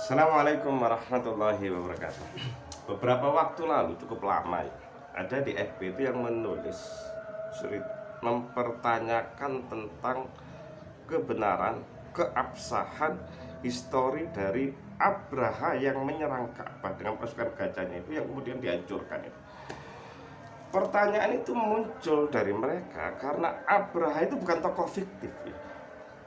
Assalamualaikum warahmatullahi wabarakatuh. Beberapa waktu lalu, cukup lama ya, ada di FB itu yang menulis mempertanyakan tentang kebenaran, keabsahan histori dari Abraha yang menyerang Ka'bah dengan pasukan gajahnya itu yang kemudian dihancurkan itu. Pertanyaan itu muncul dari mereka karena Abraha itu bukan tokoh fiktif ya.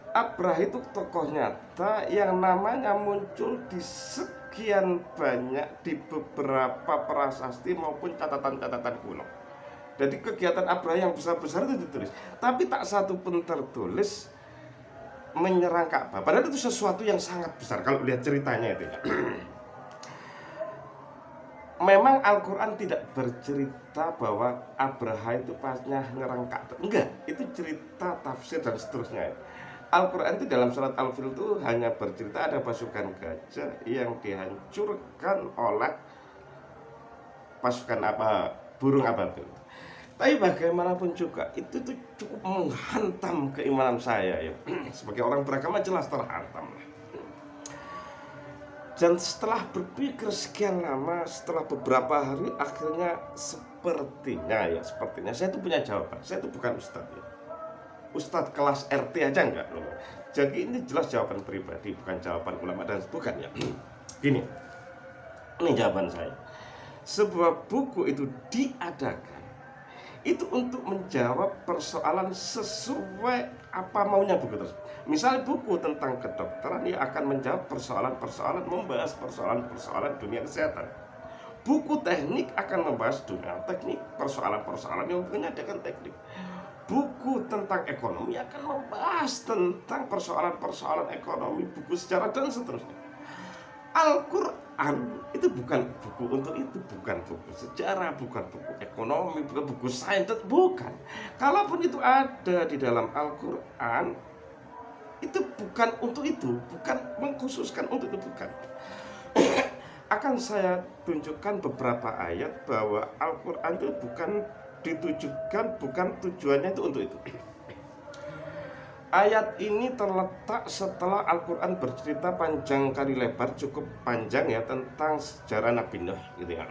Abraha itu tokoh nyata yang namanya muncul di sekian banyak di beberapa prasasti maupun catatan-catatan kuno. Jadi kegiatan Abraha yang besar-besar itu ditulis, tapi tak satu pun tertulis menyerang Ka'bah. Padahal itu sesuatu yang sangat besar kalau lihat ceritanya itu ya. Memang Al-Quran tidak bercerita bahwa Abraha itu pasnya nyerang Ka'bah. Enggak, itu cerita tafsir dan seterusnya. Al-Quran itu dalam surat Al-Fil itu hanya bercerita ada pasukan gajah yang dihancurkan oleh pasukan burung ababil. Tapi bagaimanapun juga itu tuh cukup menghantam keimanan saya ya. Sebagai orang beragama jelas terhantam. Dan setelah berpikir sekian lama, setelah beberapa hari, akhirnya sepertinya saya itu punya jawaban. Saya itu bukan ustadz ya. Ustadz kelas RT aja enggak loh. Jadi ini jelas jawaban pribadi, bukan jawaban ulama dan bukan ya. Gini, ini jawaban saya. Sebuah buku itu diadakan itu untuk menjawab persoalan sesuai apa maunya buku tersebut. Misalnya buku tentang kedokteran, dia akan menjawab persoalan-persoalan, membahas persoalan-persoalan dunia kesehatan. Buku teknik akan membahas dunia teknik, persoalan-persoalan yang hubungannya dengan teknik. Buku tentang ekonomi akan membahas tentang persoalan-persoalan ekonomi, buku sejarah dan seterusnya. Al-Quran itu bukan buku untuk itu, bukan buku sejarah, bukan buku ekonomi, bukan buku sains, bukan. Kalaupun itu ada di dalam Al-Quran, itu bukan untuk itu, bukan mengkhususkan untuk itu, bukan. Akan saya tunjukkan beberapa ayat bahwa Al-Quran itu bukan ditujukan, bukan tujuannya itu untuk itu. Ayat ini terletak setelah Al-Quran bercerita panjang kali lebar, cukup panjang ya, tentang sejarah Nabi Nuh gitu ya.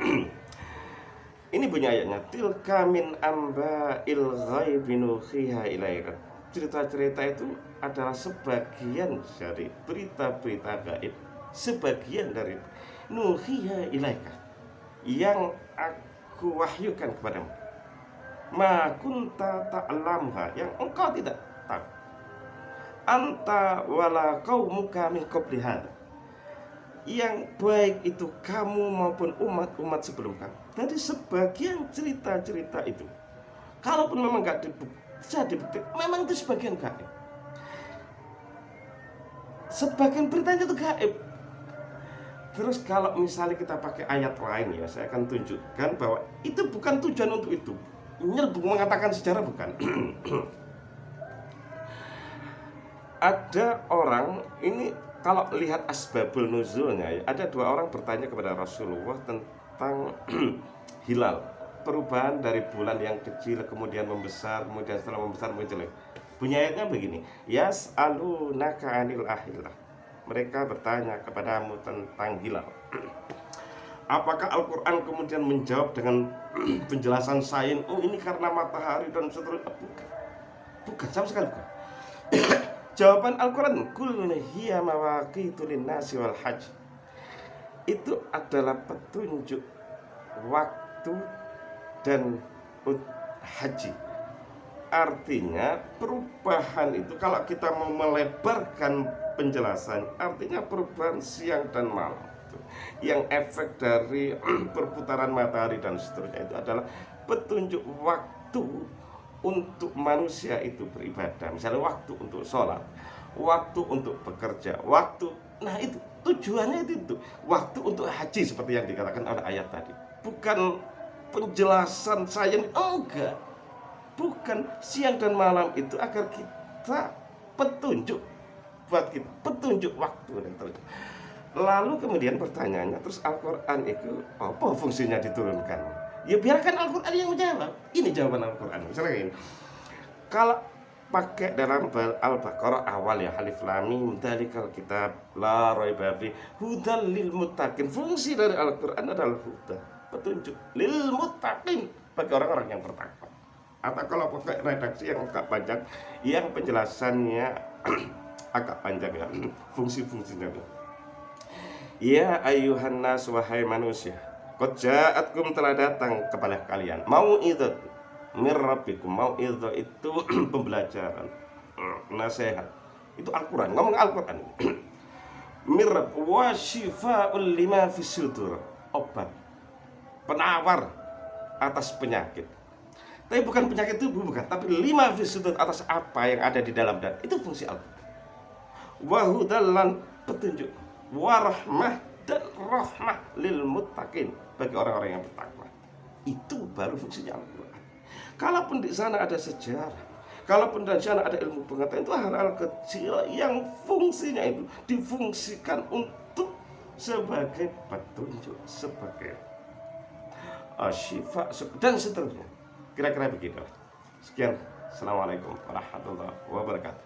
Ini bunyi ayatnya, tilka min amba'il ghaibi nuhiha ilaika. Cerita-cerita itu adalah sebagian dari berita-berita gaib, sebagian dari nuhiha ilaika yang aku wahyukan kepadamu. Ma kunta ta'lamha, yang engkau tidak tahu. Anta wala qaumuka min qabli hadza, yang baik itu kamu maupun umat-umat sebelum kamu. Dari sebagian cerita-cerita itu, kalaupun memang nggak bisa dibuktikan, memang itu sebagian gaib. Sebagian beritanya itu gaib. Terus kalau misalnya kita pakai ayat lain ya, saya akan tunjukkan bahwa itu bukan tujuan untuk itu. Mengatakan sejarah bukan. Ada orang ini kalau lihat asbabul nuzulnya ya, ada dua orang bertanya kepada Rasulullah tentang hilal, perubahan dari bulan yang kecil kemudian membesar, kemudian setelah membesar muncul. Bunyi ayatnya begini, yas'alunaka 'anil ahillah. Mereka bertanya kepadamu tentang hilal. Apakah Al-Quran kemudian menjawab dengan penjelasan sains, oh ini karena matahari dan seterusnya? Bukan, sama sekali bukan. Jawaban Al-Quran, kul hiya mawaqitu linnasi wal hajj, itu adalah petunjuk waktu dan haji. Artinya perubahan itu, kalau kita mau melebarkan penjelasan, artinya perubahan siang dan malam yang efek dari perputaran matahari dan seterusnya, itu adalah petunjuk waktu untuk manusia itu beribadah. Misalnya waktu untuk sholat, waktu untuk bekerja, waktu, nah itu tujuannya itu waktu untuk haji seperti yang dikatakan oleh ayat tadi. Bukan penjelasan sains, enggak. Bukan, siang dan malam itu agar kita petunjuk buat kita, petunjuk waktu dan terus. Lalu kemudian pertanyaannya, terus Al-Quran itu apa fungsinya diturunkan? Ya biarkan Al-Quran yang menjawab. Ini jawaban Al-Quran. Misalnya ini, kalau pakai dalam Al-Baqarah awal ya, alif lam mim dzalikal kitab la raiba fi hudal lil muttaqin. Fungsi dari Al-Qur'an adalah huda, petunjuk lil muttaqin, bagi orang-orang yang bertakwa. Atau kalau pakai redaksi yang agak panjang, yang penjelasannya agak panjang ya, fungsi-fungsinya. Ya ayuhan nas, wahai manusia, qad ja'atkum, telah datang kepada kalian mau'izat mir rabbikum. Mau'izah itu pembelajaran, nasihat. Itu Al-Qur'an, ngomong Al-Qur'an. Mir wa shifaa'ul lima fis sudur, obat penawar atas penyakit. Tapi bukan penyakit tubuh, bukan, tapi lima fis sudur, atas apa yang ada di dalam dan itu fungsi Al-Qur'an. Wa hudallan, petunjuk, warahmah, dan rahmah lil muttaqin, bagi orang-orang yang bertakwa. Itu baru fungsinya Al-Quran. Kalaupun di sana ada sejarah, kalaupun di sana ada ilmu pengetahuan, itu hal-hal kecil yang fungsinya itu difungsikan untuk sebagai petunjuk, sebagai syifa dan seterusnya. Kira-kira begitu. Sekian. Assalamualaikum warahmatullahi wabarakatuh.